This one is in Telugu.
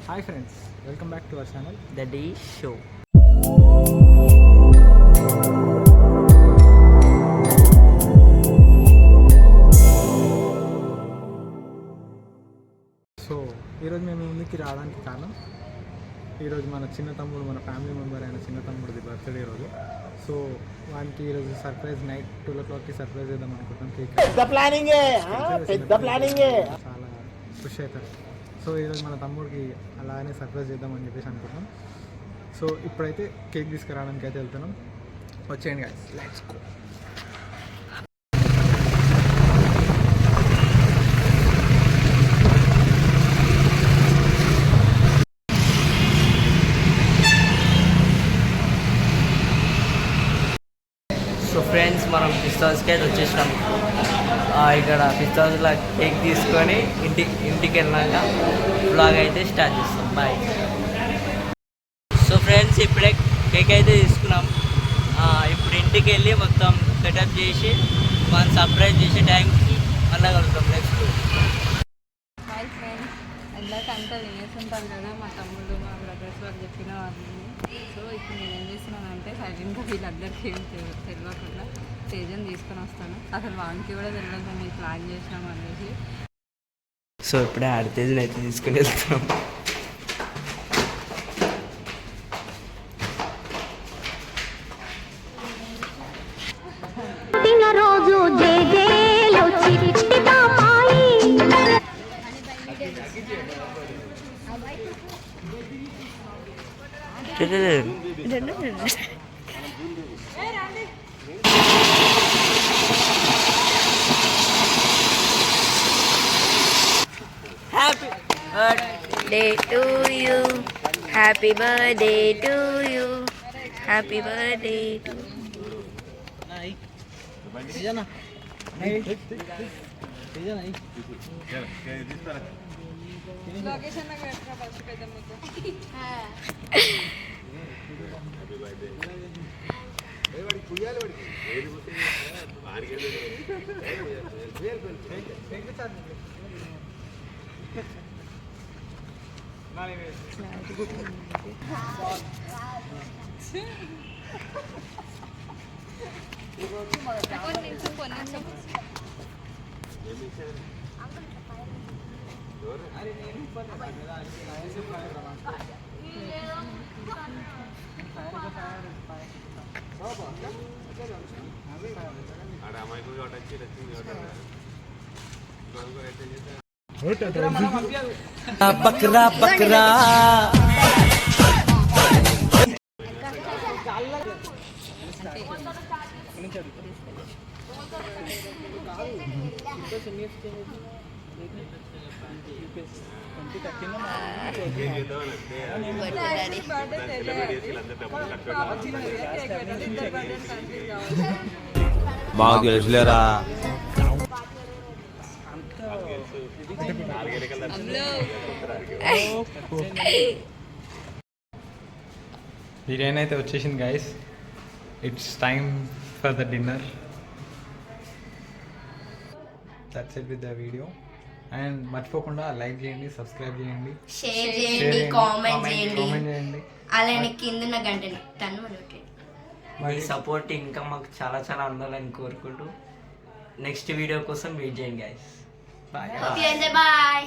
Hi friends, welcome back to our channel the day show. So ఈరోజు మేము ముందుకి రావడానికి కారణం, ఈరోజు మన చిన్న తమ్ముడు, మన ఫ్యామిలీ మెంబర్ అయిన చిన్న తమ్ముడిది బర్త్డే రోజు. సో వానికి ఈరోజు సర్ప్రైజ్ నైట్ 12 o'clockకి సర్ప్రైజ్ చేద్దాం అనుకుంటాం. కేక్ చాలా ఖుషి అవుతారు. సో ఈరోజు మన తమ్ముడికి అలానే సర్ప్రైజ్ చేద్దామని చెప్పేసి అనుకుంటున్నాం. సో ఇప్పుడైతే కేక్ తీసుకురావడానికి అయితే వెళ్తున్నాం. వచ్చేయండి guys, let's go. So friends, మనం పిస్తా హౌస్కి అయితే వచ్చేసినాం. ఇక్కడ పిస్తా హౌస్లో కేక్ తీసుకొని ఇంటికి వెళ్ళాక బ్లాగ్ అయితే స్టార్ట్ చేస్తాం. బాయ్. సో ఫ్రెండ్స్, ఇప్పుడే కేక్ అయితే తీసుకున్నాం. ఇప్పుడు ఇంటికి వెళ్ళి మొత్తం సెటప్ చేసి మనం సర్ప్రైజ్ చేసే టైంకి మళ్ళీ కలుగుతాం. నెక్స్ట్ హాయ్ ఫ్రెండ్స్, అందరికంతా వినేస్తుంటారు కదా మా తమ్ముడు, మా బ్రదర్స్ వాళ్ళు చెప్పిన వాళ్ళని. సో ఇప్పుడు నేను ఏం చేస్తున్నానంటే సైలెంట్గా వీళ్ళందరికీ ఏం తెలియకుండా తేజని తీసుకొని వస్తాను. అసలు వానికి కూడా తెలియదు మేము ప్లాన్ చేసినాం అనేసి. సో ఇప్పుడే ఆడితేజని అయితే తీసుకుని వెళ్తున్నాం. Day to you, happy birthday to you, happy birthday to you. Bakra Bakra బాగా తెలుసులేరా. బిర్యానీ అయితే వచ్చేసింది guys. It's time for the dinner. That's it with the video. And మర్చిపోకుండా లైక్ చేయండి, సబ్స్క్రైబ్ చేయండి, షేర్ చేయండి, కామెంట్ చేయండి. అలానే కింద గంటని టన్ను మీ సపోర్ట్ ఇంకా మాకు చాలా చాలా ఉండాలని కోరుకుంటూ నెక్స్ట్ వీడియో కోసం వెయిట్ చేయండి గైస్. బాయ్.